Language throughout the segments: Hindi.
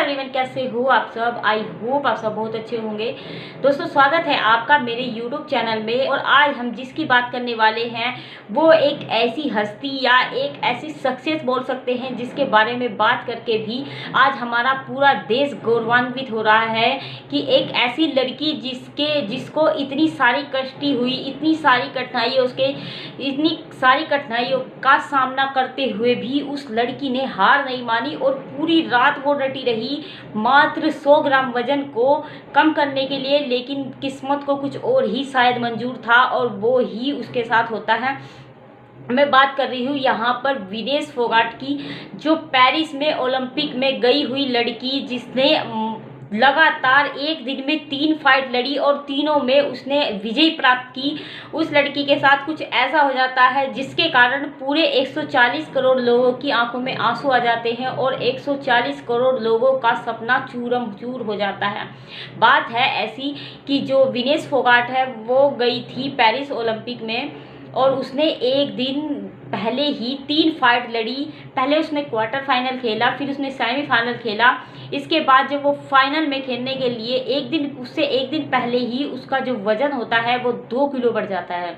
एवरीवन, कैसे हो आप सब। आई होप आप सब बहुत अच्छे होंगे। दोस्तों, स्वागत है आपका मेरे यूट्यूब चैनल में। और आज हम जिसकी बात करने वाले हैं वो एक ऐसी हस्ती या एक ऐसी सक्सेस बोल सकते हैं जिसके बारे में बात करके भी आज हमारा पूरा देश गौरवान्वित हो रहा है कि एक ऐसी लड़की जिसको इतनी सारी कष्टी हुई, इतनी सारी कठिनाइयों का सामना करते हुए भी उस लड़की ने हार नहीं मानी और पूरी रात वो डटी रही मात्र 100 ग्राम वजन को कम करने के लिए। लेकिन किस्मत को कुछ और ही शायद मंजूर था और वो ही उसके साथ होता है। मैं बात कर रही हूँ यहाँ पर विनेश फोगाट की, जो पेरिस में ओलंपिक में गई हुई लड़की, जिसने लगातार एक दिन में 3 फाइट लड़ी और तीनों में उसने विजय प्राप्त की। उस लड़की के साथ कुछ ऐसा हो जाता है जिसके कारण पूरे 140 करोड़ लोगों की आंखों में आंसू आ जाते हैं और 140 करोड़ लोगों का सपना चूरम चूर हो जाता है। बात है ऐसी कि जो विनेश फोगाट है वो गई थी पेरिस ओलंपिक में और उसने एक दिन पहले ही 3 फाइट लड़ी। पहले उसने क्वार्टर फाइनल खेला, फिर उसने सेमीफाइनल खेला। इसके बाद जब वो फाइनल में खेलने के लिए एक दिन पहले ही उसका जो वज़न होता है वो 2 किलो बढ़ जाता है।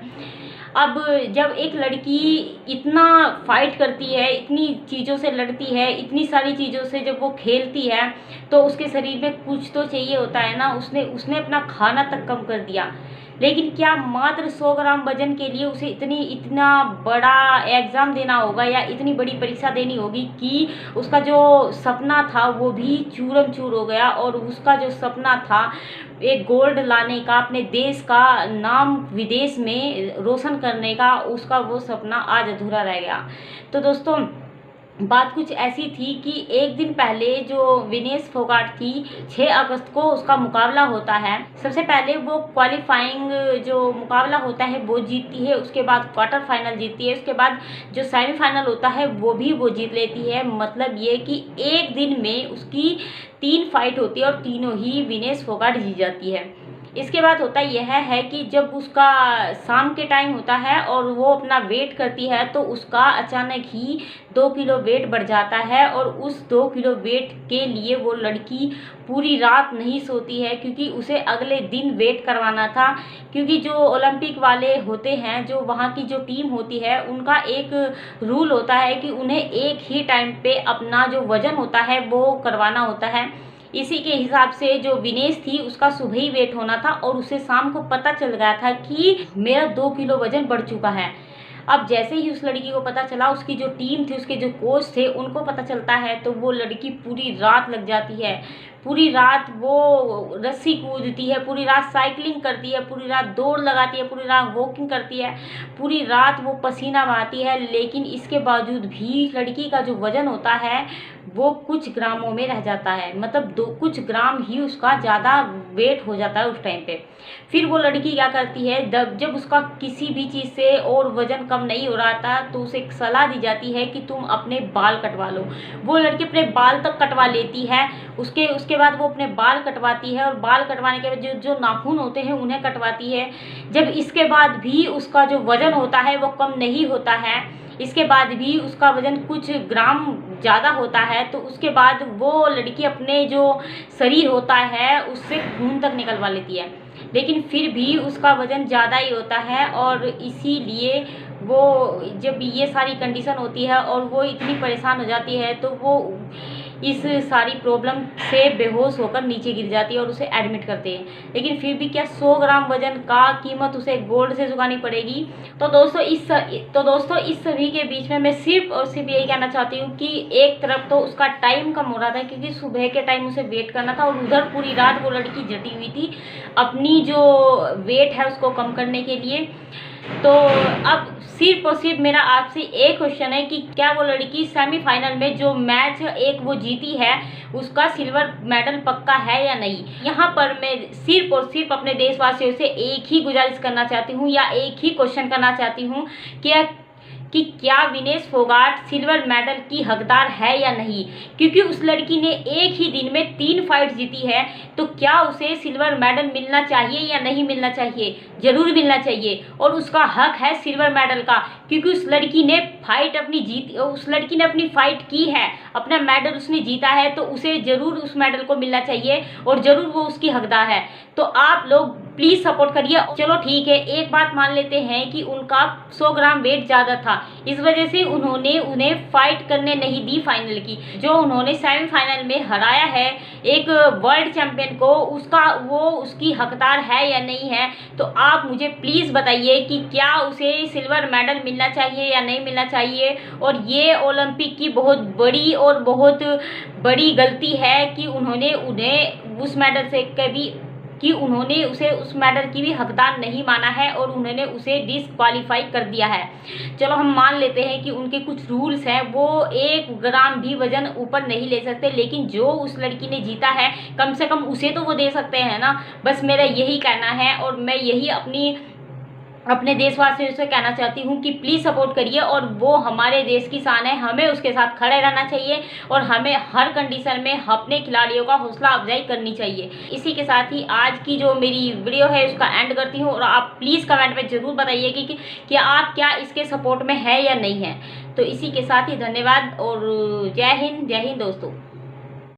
अब जब एक लड़की इतना फाइट करती है, इतनी चीज़ों से लड़ती है, इतनी सारी चीज़ों से जब वो खेलती है तो उसके शरीर में कुछ तो चाहिए होता है ना। उसने अपना खाना तक कम कर दिया, लेकिन क्या मात्र 100 ग्राम वजन के लिए उसे इतना बड़ा एग्ज़ाम देना होगा या इतनी बड़ी परीक्षा देनी होगी कि उसका जो सपना था वो भी चूरम चूर हो गया। और उसका जो सपना था एक गोल्ड लाने का, अपने देश का नाम विदेश में रोशन करने का, उसका वो सपना आज अधूरा रह गया। तो दोस्तों, बात कुछ ऐसी थी कि एक दिन पहले जो विनेश फोगाट थी, 6 अगस्त को उसका मुकाबला होता है। सबसे पहले वो क्वालिफाइंग जो मुकाबला होता है वो जीतती है, उसके बाद क्वार्टर फाइनल जीतती है, उसके बाद जो सेमीफाइनल होता है वो भी वो जीत लेती है। मतलब ये कि एक दिन में उसकी 3 फाइट होती है और तीनों ही विनेश फोगाट जीत जाती है। इसके बाद होता यह है कि जब उसका शाम के टाइम होता है और वो अपना वेट करती है तो उसका अचानक ही 2 किलो वेट बढ़ जाता है और उस 2 किलो वेट के लिए वो लड़की पूरी रात नहीं सोती है, क्योंकि उसे अगले दिन वेट करवाना था। क्योंकि जो ओलंपिक वाले होते हैं, जो वहाँ की जो टीम होती है, उनका एक रूल होता है कि उन्हें एक ही टाइम पे अपना जो वज़न होता है वो करवाना होता है। इसी के हिसाब से जो विनेश थी उसका सुबह ही वेट होना था और उसे शाम को पता चल गया था कि मेरा 2 किलो वजन बढ़ चुका है। अब जैसे ही उस लड़की को पता चला, उसकी जो टीम थी, उसके जो कोच थे, उनको पता चलता है तो वो लड़की पूरी रात लग जाती है। पूरी रात वो रस्सी कूदती है, पूरी रात साइकिलिंग करती है, पूरी रात दौड़ लगाती है, पूरी रात वॉकिंग करती है, पूरी रात वो पसीना बहाती है। लेकिन इसके बावजूद भी लड़की का जो वज़न होता है वो कुछ ग्रामों में रह जाता है। मतलब कुछ ग्राम ही उसका ज़्यादा वेट हो जाता है उस टाइम पे। फिर वो लड़की क्या करती है, जब उसका किसी भी चीज़ से और वज़न कम नहीं हो रहा था तो उसे एक सलाह दी जाती है कि तुम अपने बाल कटवा लो। वो लड़की अपने बाल तक कटवा लेती है। उसके बाद वो अपने बाल कटवाती है और बाल कटवाने के बाद जो नाखून होते हैं उन्हें कटवाती है। जब इसके बाद भी उसका जो वज़न होता है वो कम नहीं होता है, इसके बाद भी उसका वज़न कुछ ग्राम ज़्यादा होता है, तो उसके बाद वो लड़की अपने जो शरीर होता है उससे खून तक निकलवा लेती है। लेकिन फिर भी उसका वज़न ज़्यादा ही होता है और इसीलिए वो जब ये सारी कंडीशन होती है और वो इतनी परेशान हो जाती है तो वो इस सारी प्रॉब्लम से बेहोश होकर नीचे गिर जाती है और उसे एडमिट करते हैं। लेकिन फिर भी क्या 100 ग्राम वजन का कीमत उसे गोल्ड से चुकानी पड़ेगी। तो दोस्तों इस सभी के बीच में मैं सिर्फ और सिर्फ यही कहना चाहती हूँ कि एक तरफ तो उसका टाइम कम हो रहा था क्योंकि सुबह के टाइम उसे वेट करना था और उधर पूरी रात वो लड़की जटी हुई थी अपनी जो वेट है उसको कम करने के लिए। तो अब सिर्फ और सिर्फ मेरा आपसे एक क्वेश्चन है कि क्या वो लड़की सेमीफाइनल में जो मैच एक वो जीती है उसका सिल्वर मेडल पक्का है या नहीं। यहाँ पर मैं सिर्फ और सिर्फ अपने देशवासियों से एक ही गुजारिश करना चाहती हूँ या एक ही क्वेश्चन करना चाहती हूँ कि कि क्या विनेश फोगाट सिल्वर मेडल की हकदार है या नहीं, क्योंकि उस लड़की ने एक ही दिन में 3 फाइट जीती है। तो क्या उसे सिल्वर मेडल मिलना चाहिए या नहीं मिलना चाहिए? जरूर मिलना चाहिए और उसका हक है सिल्वर मेडल का, क्योंकि उस लड़की ने अपनी फाइट की है, अपना मेडल उसने जीता है, तो उसे जरूर उस मेडल को मिलना चाहिए और जरूर वो उसकी हकदार है। तो आप लोग प्लीज सपोर्ट करिए। चलो ठीक है, एक बात मान लेते हैं कि उनका 100 ग्राम वेट ज्यादा था, इस वजह से उन्होंने उन्हें फाइट करने नहीं दी फाइनल की। जो उन्होंने सेमीफाइनल में हराया है एक वर्ल्ड चैंपियन को, उसकी हकदार है या नहीं है? तो आप मुझे प्लीज बताइए कि क्या उसे सिल्वर मेडल मिलना चाहिए या नहीं मिलना चाहिए। और ये ओलंपिक की बहुत बड़ी गलती है कि उन्होंने उसे उस मेडल की भी हकदार नहीं माना है और उन्होंने उसे डिस्क्वालीफाई कर दिया है। चलो हम मान लेते हैं कि उनके कुछ रूल्स हैं, वो 1 ग्राम भी वजन ऊपर नहीं ले सकते, लेकिन जो उस लड़की ने जीता है कम से कम उसे तो वो दे सकते हैं ना। बस मेरा यही कहना है और मैं यही अपने देशवासियों से कहना चाहती हूँ कि प्लीज़ सपोर्ट करिए। और वो हमारे देश की शान है, हमें उसके साथ खड़े रहना चाहिए और हमें हर कंडीशन में अपने खिलाड़ियों का हौसला अफजाई करनी चाहिए। इसी के साथ ही आज की जो मेरी वीडियो है उसका एंड करती हूँ और आप प्लीज़ कमेंट में ज़रूर बताइए कि आप क्या इसके सपोर्ट में है या नहीं है। तो इसी के साथ ही धन्यवाद और जय हिंद दोस्तों।